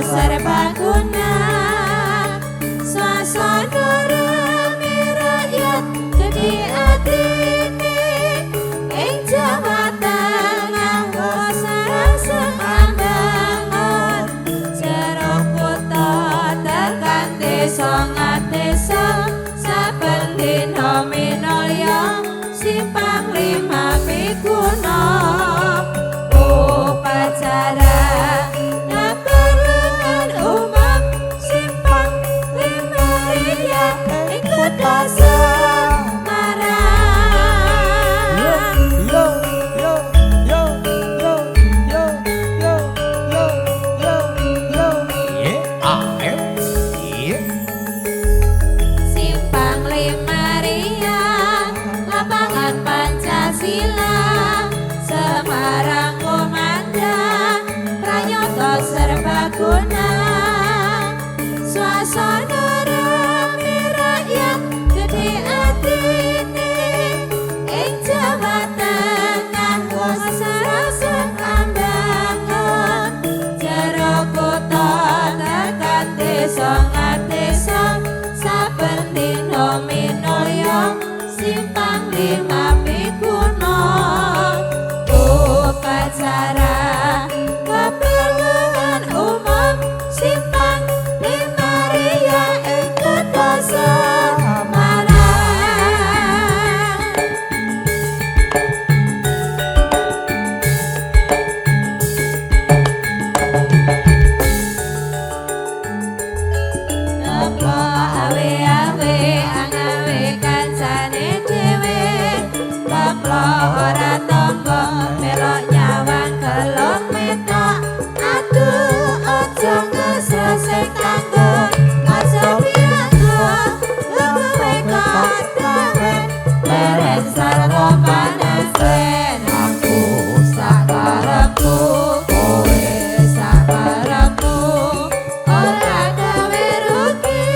serbaguna swasana rame rakyat gede atine ing Jawa Tengah saraseng ambangan jeruk kutha tekan desa ngadesa saben dina minulya si panglima miguna upacara simpang lima pikuno upacara kepengen umum simpang lima ria ikut Semarang. Apa awe-awe angawe kancane dhewe keplo ora tombo melok nyawang kelong metok aduh aja ngesese kanggo aja pianggo luwe kotawe beres sarwa panesen aku sakarepku kowe sakarepku ora gawe rugi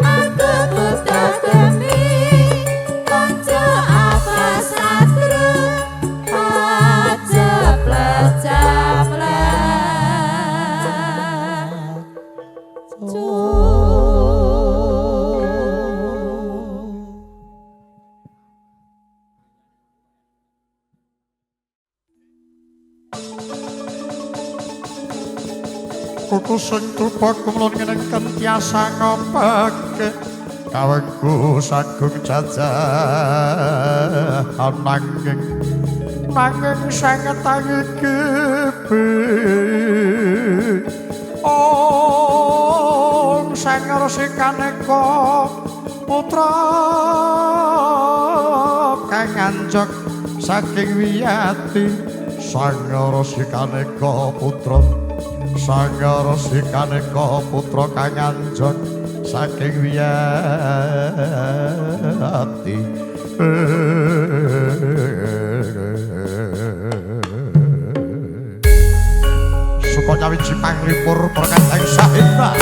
aku butuh demi kanca apa satru aja plecah-plecah. Kuku sing trupa kumlon ngenengken tiasa ngopake kawengku sagung jajah nanging sanget tangi kepe om sang resikaneka putra kang anjok saking wiyati sang resikaneka putra Sangarasikaneka putra kang anjok saking wiyati suka nyawiji panglipur perkateng sahendra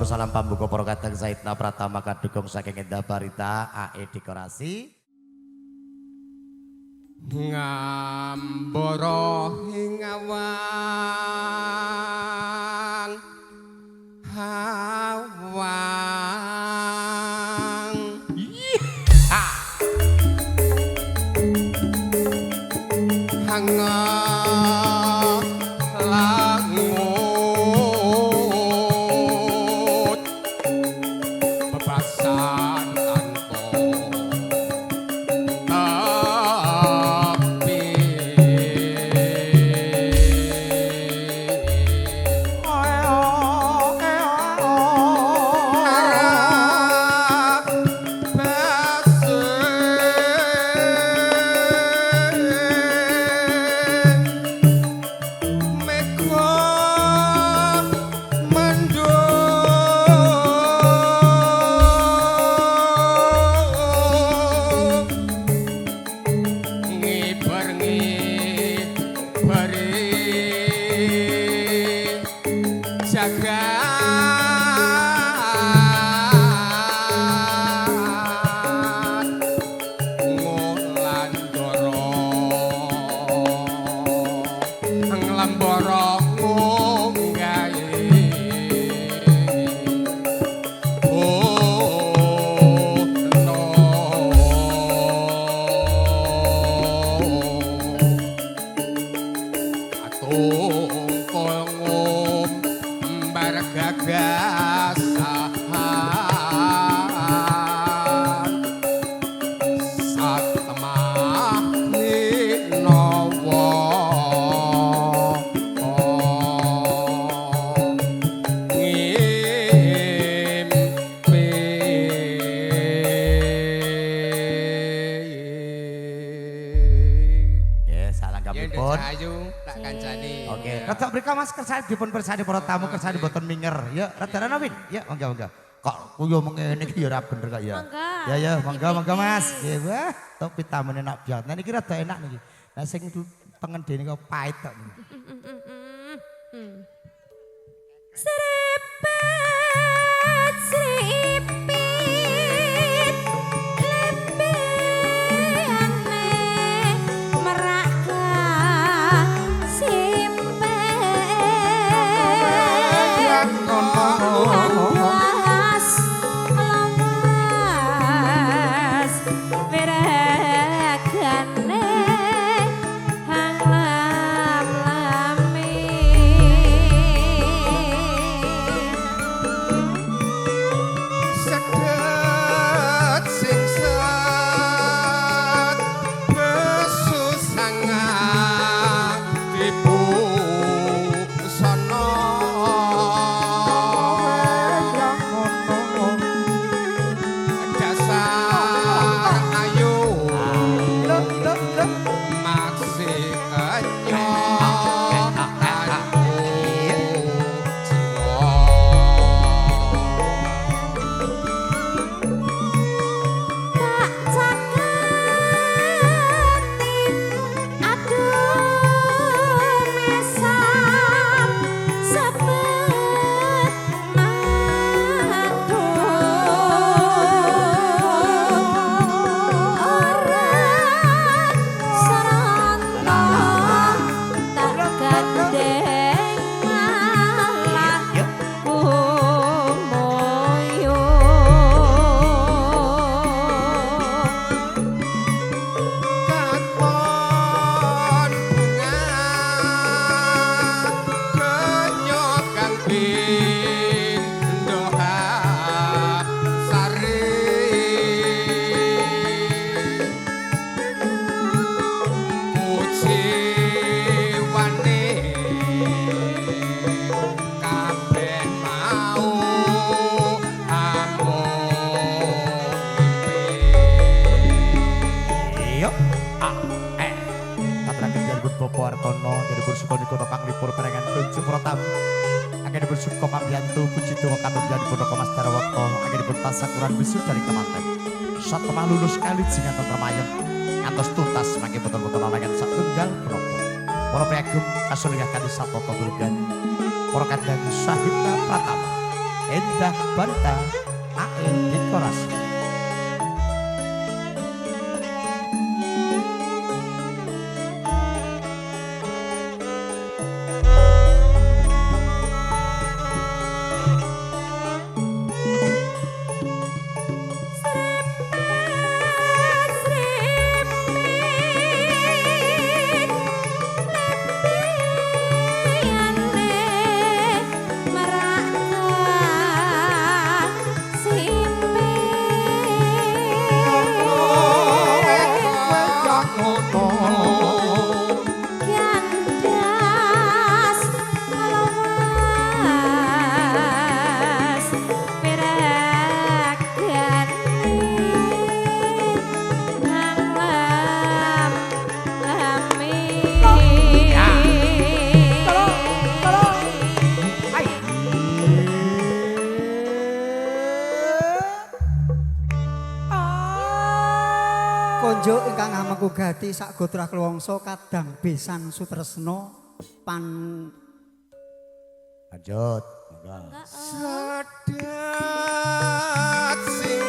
salam pambuka para kadang Saidna Pratama kadukung saking Endah Barita AE Dekorasi. Ngambara ing awan hawang hanga langut bebasan Mas kersane dipun persani para tamu kersane boten minger ya rada-rada Win ya monggo kok kuyo mengene iki ya ora bener kok ya ya monggo Mas nggih wah topi tamune nak biat nah niki rada enak niki nah sing pengendene kok pahit kok Serepet sipit lembene meraka Lawas, lawas, beregane hang lam-lami. Sedet sing set kesusangan tipu sono Sat temah lulus kali jingan termayem ngantos tuntas mangke betul-betul lalangan satunggal menapa. Para priagum kasulingah kali satata durgan. Para kadang Saidna Pratama. Endah Banta AE Dekorasi. Konjuk ingkang amengku gati sak gotra kelwangsa kadang besan sutresna pan Lanjut. Sadat sing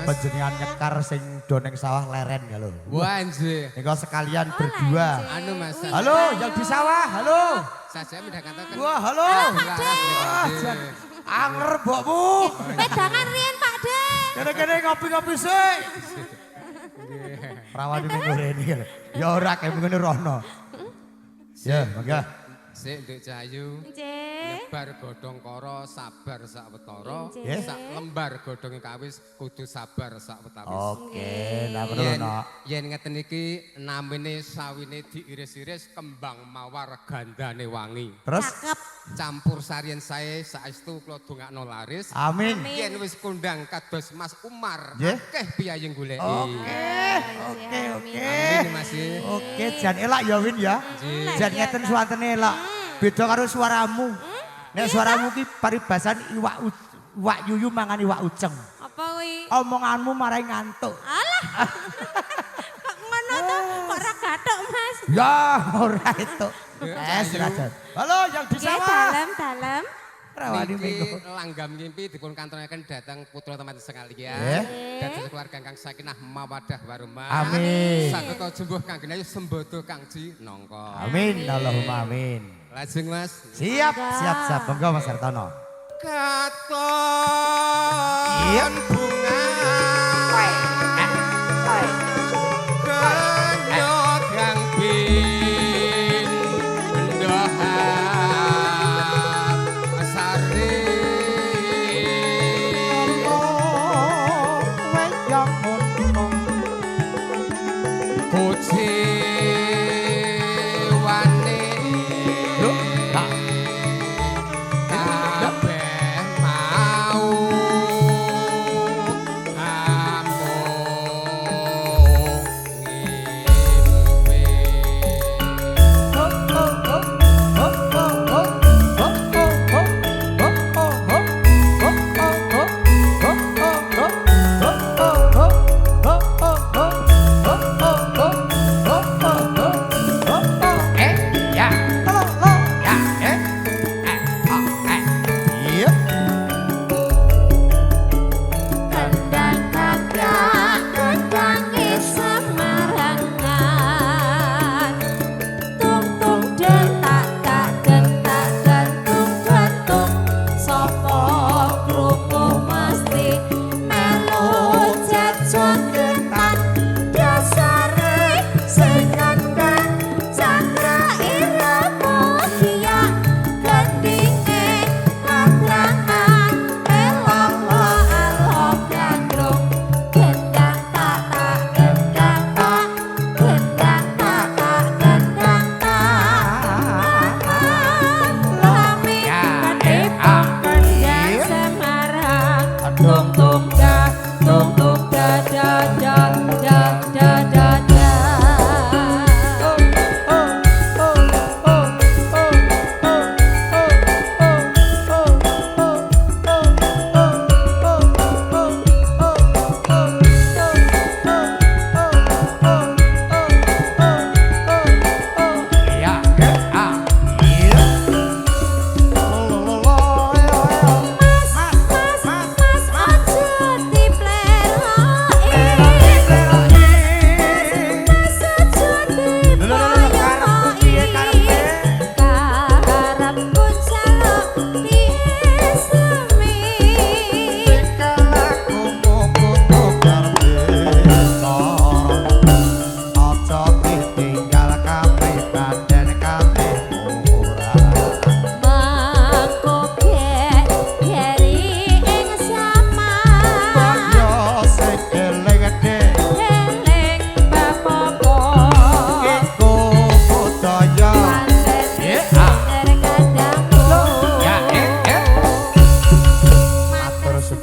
panjenengan nyekar sing doneng sawah leren ya lho. Wah, nggih. Nika sekalian berdua. Anu Mas. Halo, yang di sawah. Halo. Saja mindah katakan. Wah, halo. Anger mbokmu. Pedangan riyen Pak De. Kene-kene ngopi-ngopi sik. Rawani ning ngene iki. Ya ora kaya ngene rono. Ya, mangga. Sik Nduk Cahayu. Nggih. Bar godhong kara sabar sawetara. Nggih. Sak lembar godhong kawis kudu sabar sawetawis. Oke, lah ngono. Yen ngeten iki namine sawine diiris-iris kembang mawar gandane wangi. Terus Campur sarien sae saestu kula dongakno laris. amin. Yen wis kondang kados Mas Umar Nggih. akeh piyayeng goleki. Oke. Amin Mas. Oke, jan elak ya Win ya. Nggih. Jan ngeten suwantene elak. Beda karo suaramu. Nek suaramu ki paribasan iwak yuyu mangan iwak uceng. Apa kuwi? Omonganmu marai ngantuk. Alah. Kok ngono to? Kok ora gathok, Mas? Ya, ora itu. Serajan. Halo, yang di Nggih, sawah. dalem. Rawani minggu. Niki langgam ngimpi dipun kantongaken dhateng putra teman sekalian. Nggih. Dados keluarga kang sakinah mawaddah warahmah. Amin. Sageta jumbuh kang genayu sembodo kang ji nangka. Amin, Allahumma amin. Lajeng Mas. Siap. Monggo Mas Hartono. Katon bunga. Kenyot kang bin mendohat sari. Kuciwane Lho, tak. kabeh mau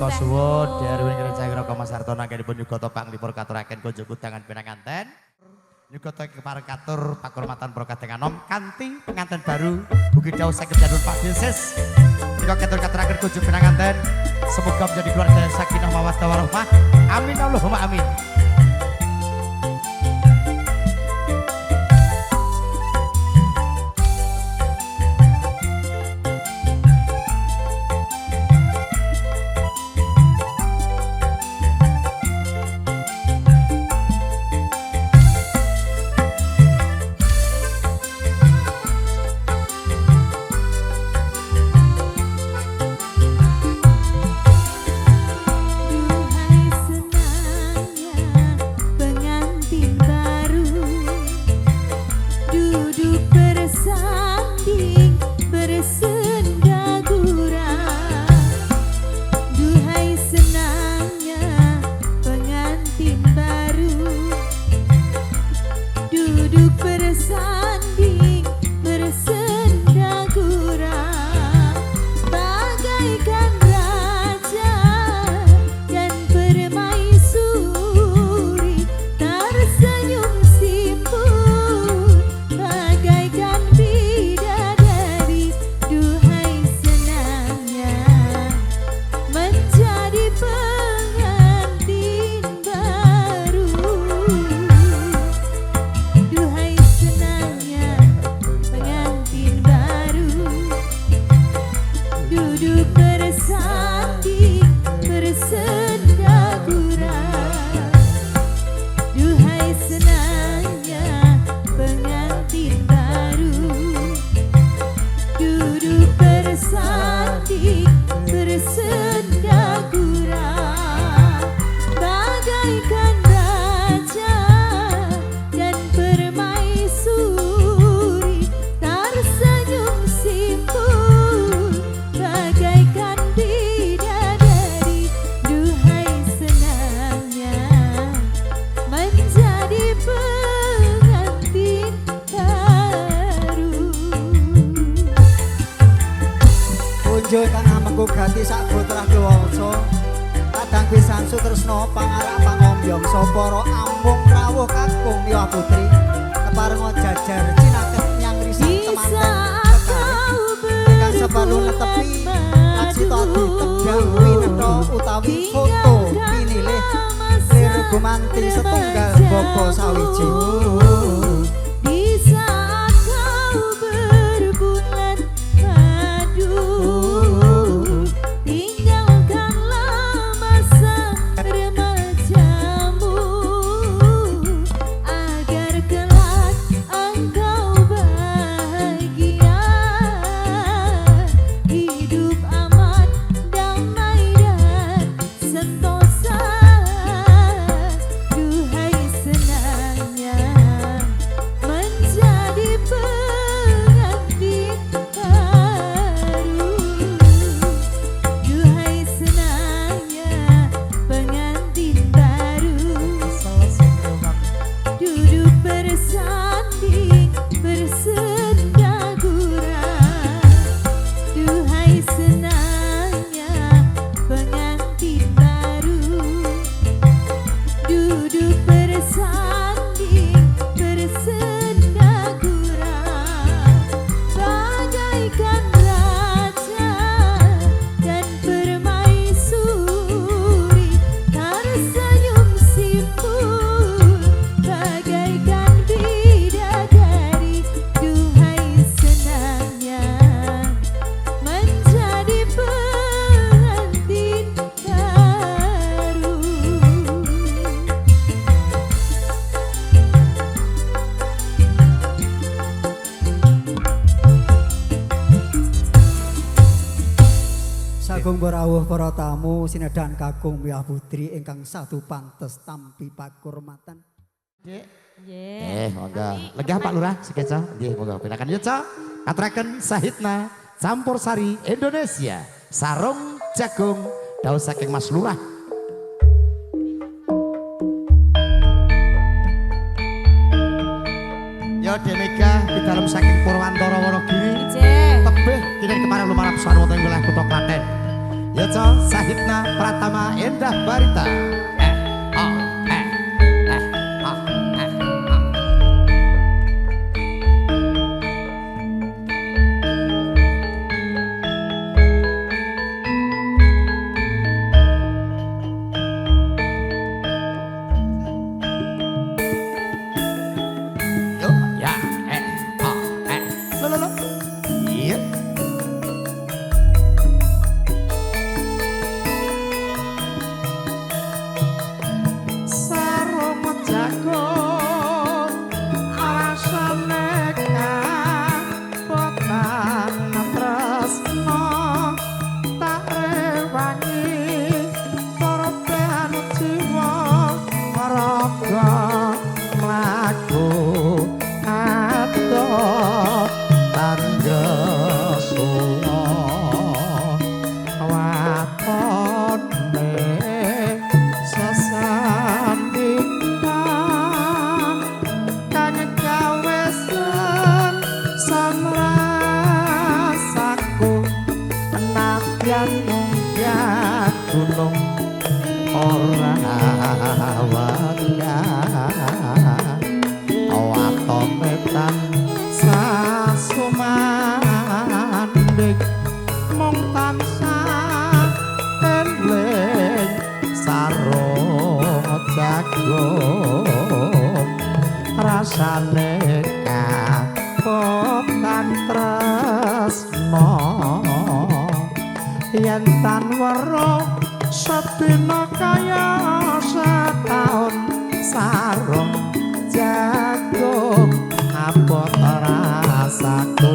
Sangka suwun Derwin Gereja Groko Mas Hartono anggenipun nyugata panglipur katuraken konjo kudangan pinanganten. Nyugata keparekatur pakurmatan para kadang anom kanthi penganten baru ugi dawuh saged jadul Pak Deses. Nika ketur katuraken konjo pinanganten semoga menjadi keluarga sakinah mawaddah warahmah. Amin Allahumma amin. Gati sak putra kuwasa kadang pisan sutresna pangarap pangombyong para amung rawuh kakung Miwa Putri keparenga jajar cinaket nyang risang temanten ingkang sepalu netepi lajita ditendang winetha utawi foto pinilih lir gumanti setunggal bapa sawiji. Kakung rawuh para tamu sinedan kakung Miwa Putri ingkang satu pantes tampi pakurmatan. Nggih. Monggo. Legah Pak Lurah sekeca. Nggih, monggo pilakan yeca. Aturaken sahitna campur sari Indonesia. Sarung jagung dawuh saking Mas Lurah. Ya Demega di dalam saking Purwantara Wonogiri. Tebih kini kemarin lumarap suara wonten wilayah Kutha Klaten. Ya co, Sahibna Pratama Endah Barita. Rasane kapok kan tresno yen tan weruh sedina kaya setahun sarung jagung abot rasaku.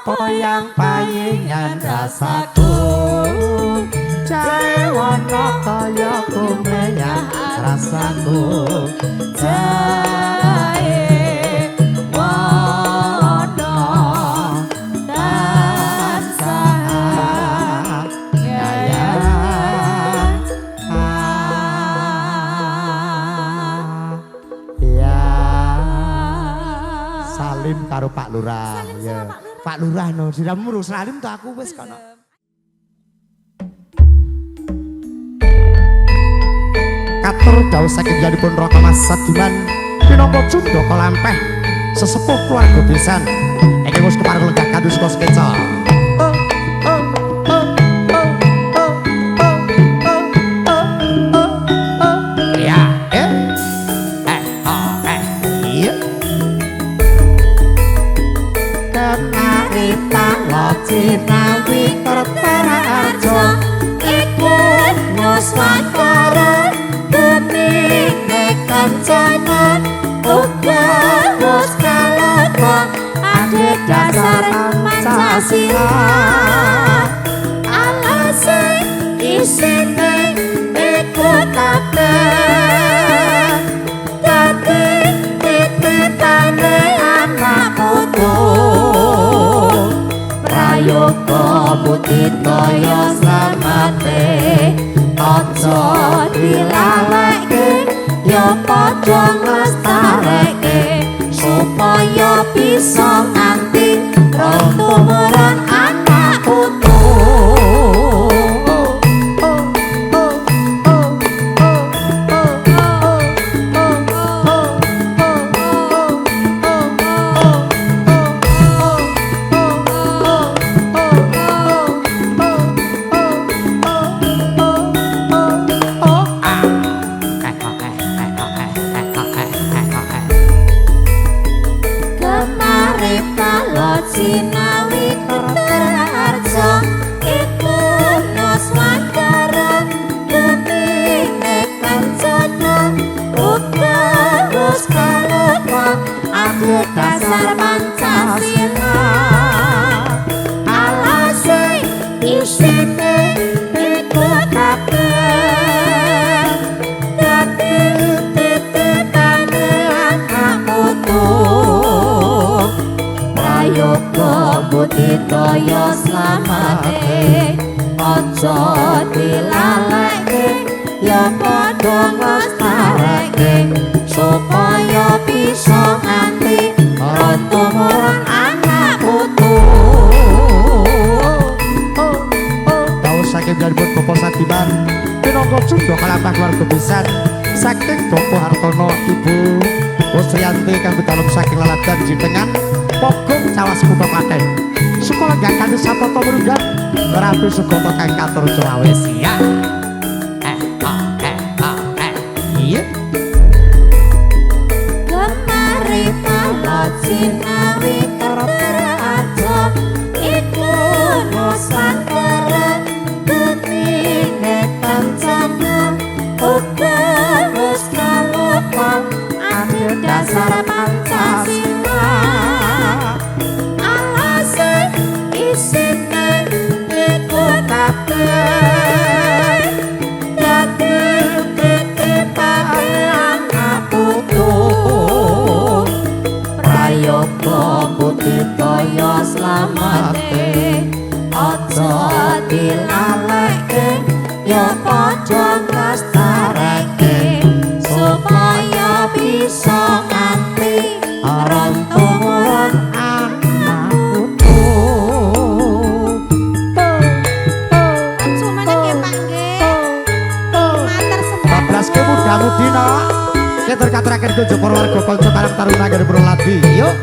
Poyang payingan rasaku jae wana kaya kumeyah rasaku jae wana dansa Lurah. Salim Ya. sama Pak Lurah. Pak Lurah no, diramu urus salim tuh aku wis kono. Katur dawuh saking janipun Raka Mas Sadiman pinangka Jundaka lampeh sesepuh keluarga besan. Iki wis kepareng lenggah kados kos keca. Cinawi Kertararjo iku nuswantara bumi kancana uga wis kalebet ade dasar Pancasila alase isine iku kabeh dadi titipane anak putu Prayoga budidaya slamate aja dilaleke ya padha nglestareke supaya bisa nganti tumurun anak putu Cinawi Kertararjo iku nuswantara bumi kancana uga wis kalebet ade dasar Pancasila alase isine iku kabeh dadi titipane anak putu Prayoga budidaya slamate aja dilaleke ya padha nglestareke supaya bisa nganti tumurun anak putu Dawuh saking janipun Bapak Sadiman pinangka Jundaka lampah keluarga besan saking Bapak Hartono Ibu Wusriyanti kang dalem saking laladan jenengan Pogong Cawas Kutha Klaten. Sekolah gakane Sapoto Murunggan Rabi Sugata kang katur Curawes. Ya. Iya. Kemari palot Cinawi Kertararjo iku nuswantara bumi kancana uga wis kalebet ade dasar Pancasila alase isine iku kabeh dadi titipane anak putu prayoga budidaya slamate aja dilaleke ya padha nglestareke supaya bisa nganti tumurun anak putu Sumane nggih Pak nggih. Matur sembah. 14 ke muda-mudina ketur-katuraken kunjuk para warga kanca karang taruna nggih Purwoladi. Yuk.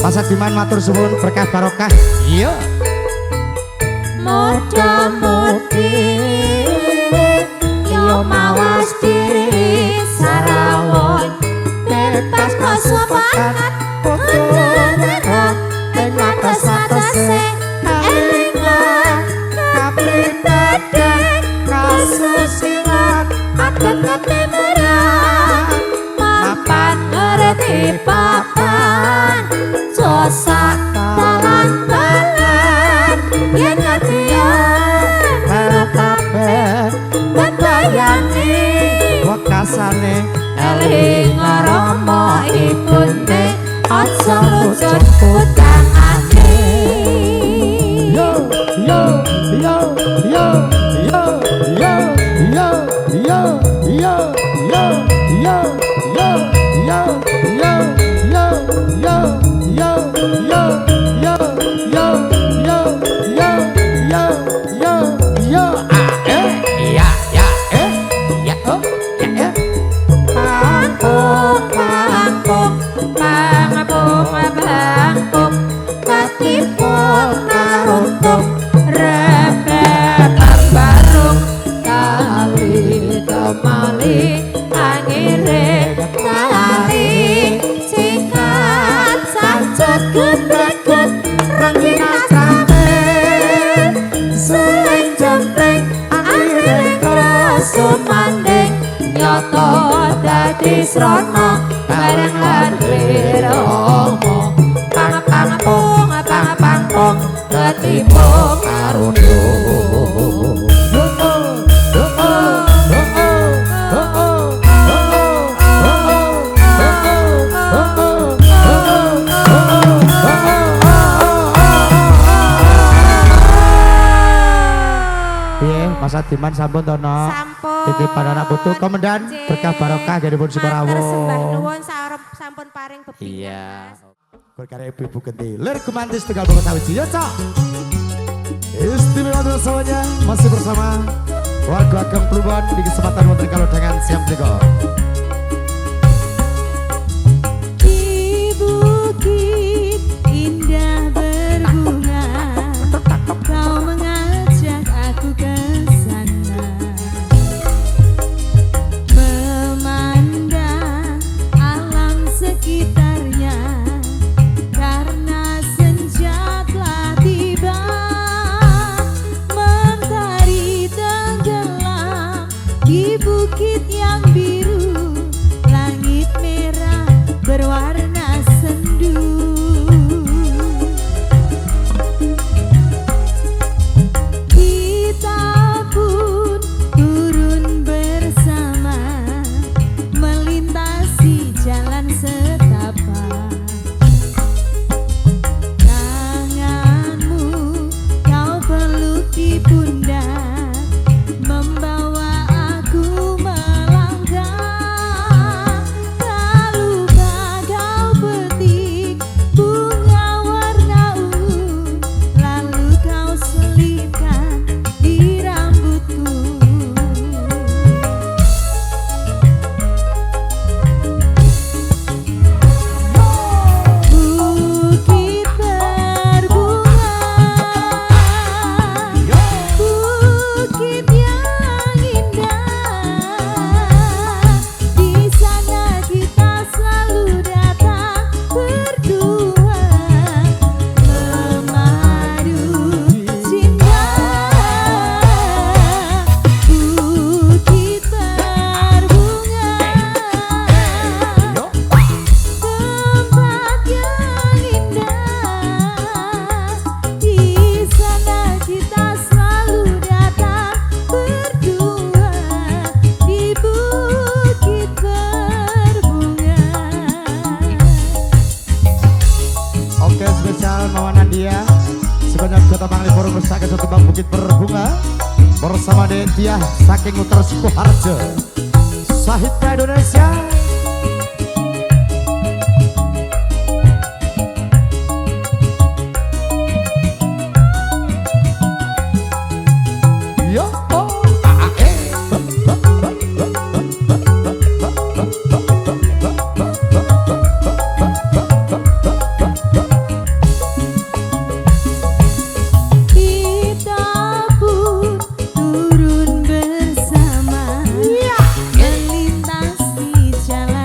Mas Sadiman matur suwun berkah barokah. Yuk. Muda-mudi yo mawas diri sarawon bebas kesuapaan ing atas-atase elingan kapribaden kasusilan adat katimuran mapan ngerti papan josak talan-talan yen ngerti bebayani Wekasane eling rama ibune aja lucut utangane yo yo yo yo yo yo yo yo yo yo yo yo yo yo yo yo yo yo lali angire ngalari cikat sancut gudeg rengina same suling jempreng angire kroso mandeng nyoto dadi srana bareng lan wiromo pang-pang-pung pang-pang-pung ketimbang karundo. Mas Adiman sampun tono. Sampun. Titipan anak putu komandan berkah barokah dari pun Sumarawu. Matur sembah nuwun sampun paring bebingan. Iya. Mas. Berkarya ibu-ibu genti. Lir kumantis tunggal bangun sawiji ya cok. Istimewa untuk semuanya masih bersama warga Ageng Plumbon di kesempatan Menteri kalau dengan siap juga. Di bukit indah berbunga, kau mengajak aku ke sana, memandang alam sekitarnya, karena senja telah tiba, mentari tenggelam di bukit yang biru, langit merah berwarna sendu. Kita pun turun bersama, melintasi jalan setapak. Tanganmu kau peluk di pundak, membawa aku melangkah. Tak lupa kau petik bunga warna ungu, lalu kau selipkan di rambutku. Bukit berbunga, bukit yang indah, di sana kita selalu datang berdua, memadu cinta. Bukit berbunga, tempat yang indah, di sana kita selalu datang berdua, di bukit berbunga. Oke spesial Mama Nadia sebanyak Kota Panglipur bersama satu bang Bukit Berbunga bersama Dentia saking Utara Sukoharjo Sahitra Indonesia. Yo, Kita pun turun bersama, melintasi jalan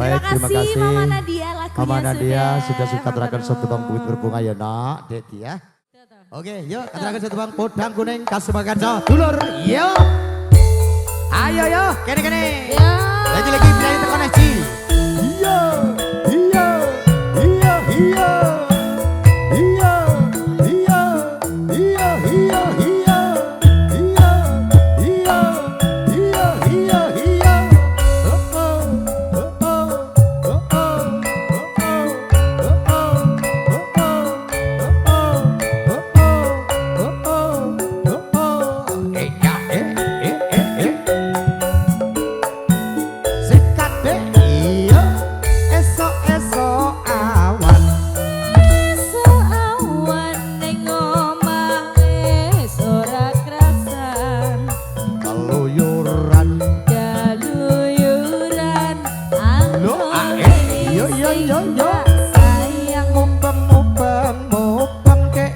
Baik, terima kasih. Mama Nadia lagunya Mama Nadia sudah sudah. aturaken satu bang buit berbunga ya nak, Dedi ya. Oke, yuk aturaken satu bang podang kuning kasumakan dulur. Yuk. Ayo yo, kene. Ya. Lagi penyanyi tekan Ji. Iya. Iya. Iya, iya. Iya. Iya. Iya, iya, iya. Iya. Iya. Iya, iya, iya. Oh, oh. Oh, oh. Oh, oh. Oh, oh. Oh, oh. Oh, oh. Eh, ya, sikat deh, iya. Esok-esok awan. Esok awan ning omahe ora krasan. Keluyuran. Galuyuran Lo, yo, yo, yo, yo. sayang Mubeng kek.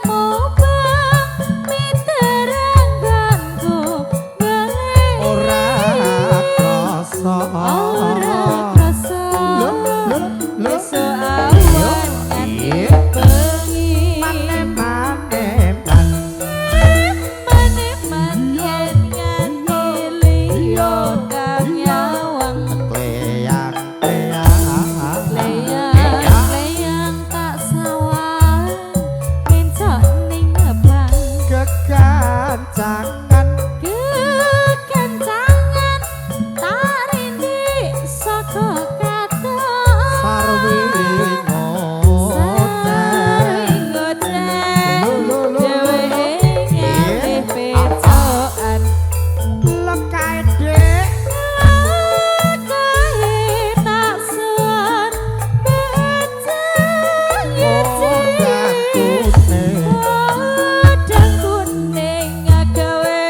mubeng miterangganku balik Ora krasa. krasa Lo. esok awan nganti Iya. bengi Mane-maneman. maneman yen nganti liya kang nyawang Leyang-leyang. leyang tak sawang mencok ning ngebang Kekancangan. kekencangan tak rindik saka katon Sarwi ngoten. ngoten Lo. dheweke ngalih pecokan Lekae dek. kae tak suwon beceng Podang kuning agawe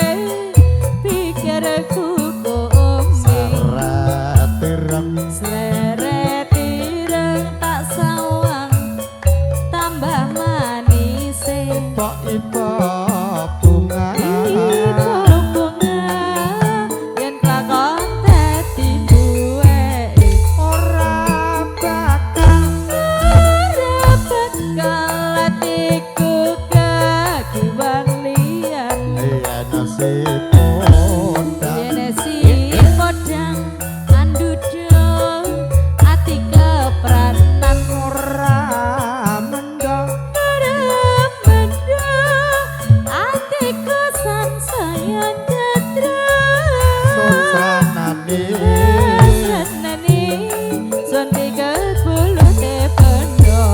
pikirku komeng Saratireng. Sleret ireng tak sawang tambah manise Ipok-ipok bunga. Ibu bunga yen kelakon dadi duweke Ora bakal. ora bakal atiku kagiwan liyan Iya nasib podang. Yene si podang andudung ati kepranan Ora mendong. atiku sayang jatra Susanane. seneni sun tiga puluh tependo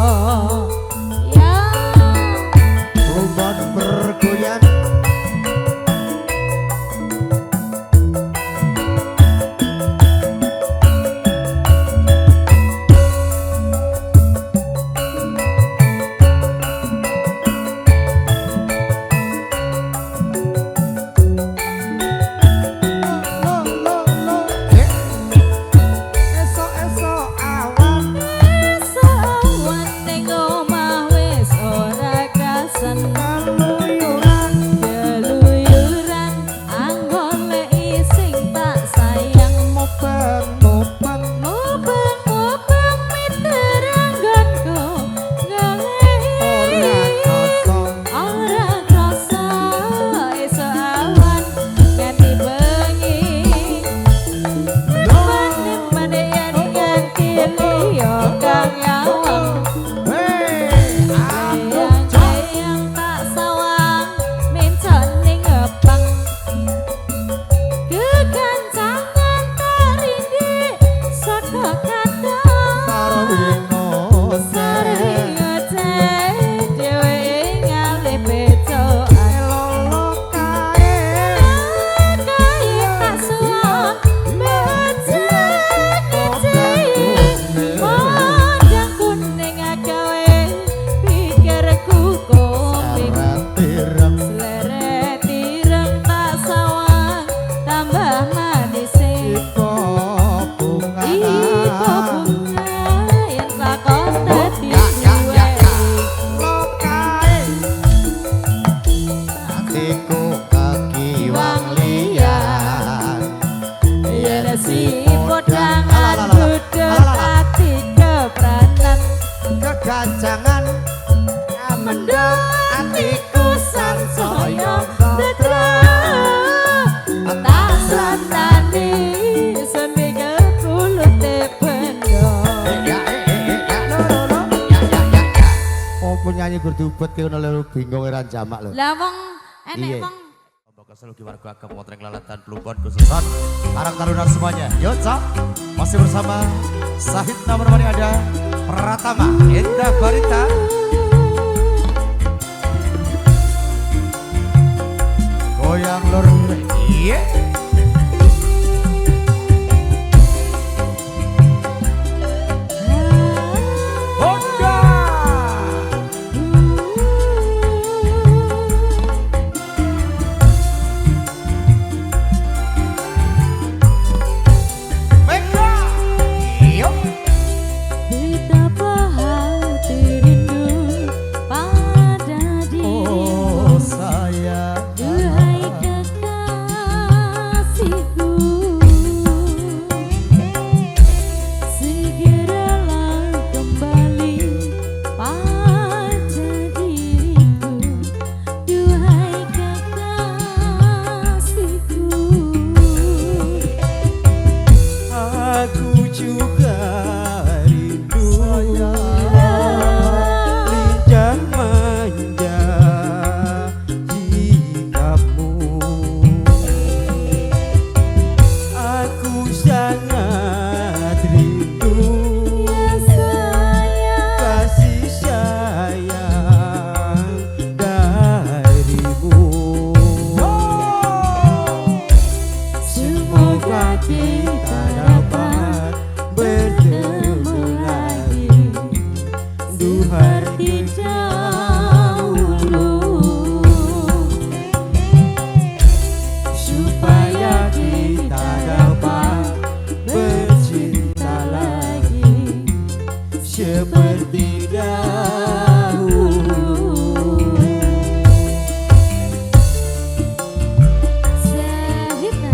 ya Rumput bergoyang. Lo. Esok-esok awan. sawan ning omah wis ora kasen Keluyuran. keluyuran anggone sing tak sayang Mubeng. mubeng miterangganku gawe Ora krasa. ora krasa esok awan ganti bengi mane yen ganti liya kang nyawang Hei, aku Sayang tak sawang mencon ning ngebang kekancangan tak rindik saka katon sarwi ngoten. Sarengete dheweke ngalih pecokan Lolo kae. kae tak suwon Podang kuning agawe pikirku komeng Saratireng. Sleret ireng tak sawang tambah manise Ipok bunga. Ibu bunga yen lakon dadi Ya. duweke Lo kae. Atiku kekiwang liyan. Yen si podang Ala, ala, pacangan mendem atiku sansaya Tetra tak sandani seminggu kulute bendo. Apa nyanyi berdubet ki ngono lho bingung ora jamak lho. Lah wong Iya. enek wong Mbok kesel ki warga agam Motreng Lalatan Plumbon khususan Karang Taruna semuanya. Yo Cok, masih bersama Sahid menemani ada Pratama Indah Barita. Goyang lur. Iya. Honda. Mega. Iya. betapa hati rindu pada dirimu. Oh sayang. Duhai kekasihku, segeralah kembali pada diriku. Duhai kekasihku, Aku juga rindu lincah manja jikamu. Aku sangat rindu ya sayang. kasih sayang darimu. Semoga kita dapat bertemu lagi Seperti dahulu, supaya kita dapat bercinta lagi seperti dahulu. Sahibna.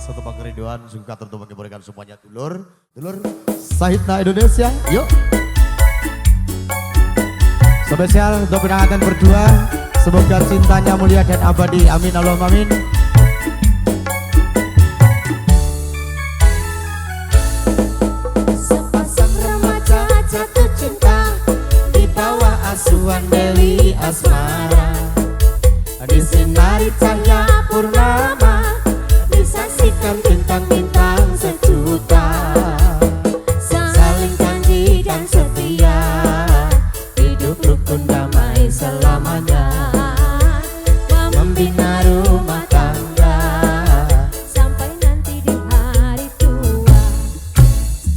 satu pengeriduan juga tentu mengiburkan semuanya dulur Sahidna Indonesia. Yuk. Spesial untuk penangan berdua. Semoga cintanya mulia dan abadi. Amin Allahumma amin. Sepasang remaja jatuh cinta di bawah asuhan Dewi Asmara. Disinari cahaya purnama, disaksikan bintang-bintang sejuta. Saling janji dan setia, hidup rukun damai selamanya. Membina rumah tangga sampai nanti di hari tua.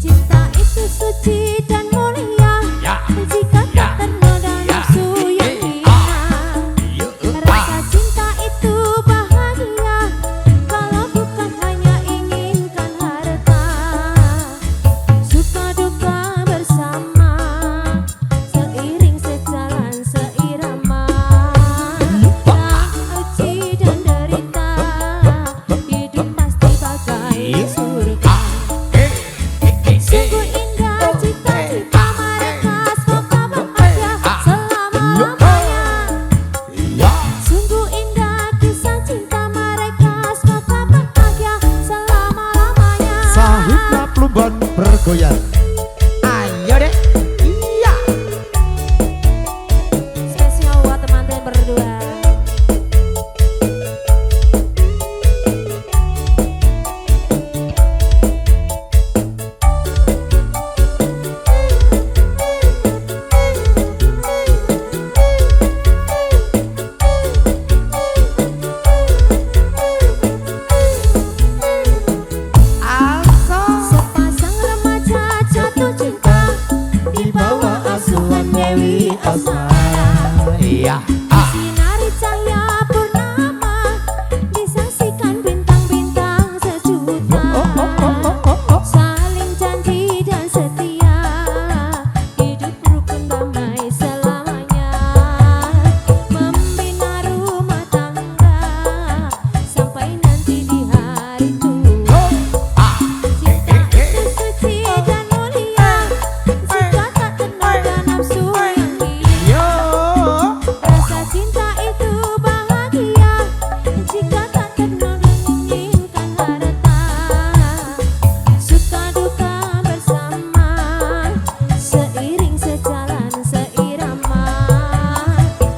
Cinta itu suci dan mulia, jika tak ternoda nafsu yang hina. Rasa cinta itu bahagia, kalau bukan hanya inginkan harta. Suka duka bersama, seiring sejalan seirama. Tak uji dan derita, hidup pasti bagai surga. Sungguh indah cita-cita mereka, semoga bahagia selama-lamanya. Sungguh indah kisah cinta mereka, semoga bahagia selama-lamanya. Sahidna Plumban bergoyang. Ayo deh. Iya. Spesial buat teman-teman berdua. Sepasang remaja jatuh cinta di bawah asuhan Dewi Asmara. Iya. Sinari cahaya purnama, disaksikan bintang-bintang sejuta. Saling janji dan setia, hidup rukun damai selamanya. Membina rumah tangga sampai nanti di hari tua. Cinta itu suci dan mulia, jika tak ternoda nafsu yang hina. Rasa cinta itu bahagia, jika tak ternoda menginginkan harta. Suka duka bersama, seiring sejalan seirama.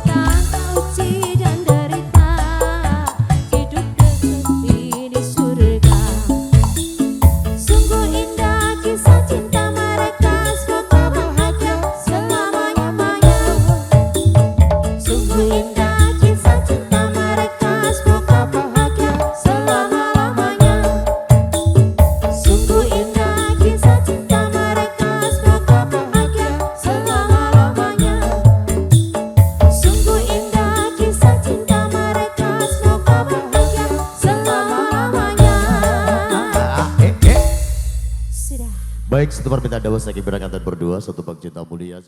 Tanpa uji dan derita, hidup dekati di surga. Sungguh indah kisah cinta mereka, semoga bahagia selama-lamanya. Sungguh indah kisah cinta mereka, semoga bahagia selama-lamanya. Sungguh indah kisah cinta mereka, semoga bahagia selama-lamanya. Sungguh indah kisah cinta mereka, semoga bahagia selama-lamanya. Sudah. Baik, satu permintaan dawa saya berdua satu bang cinta mulia.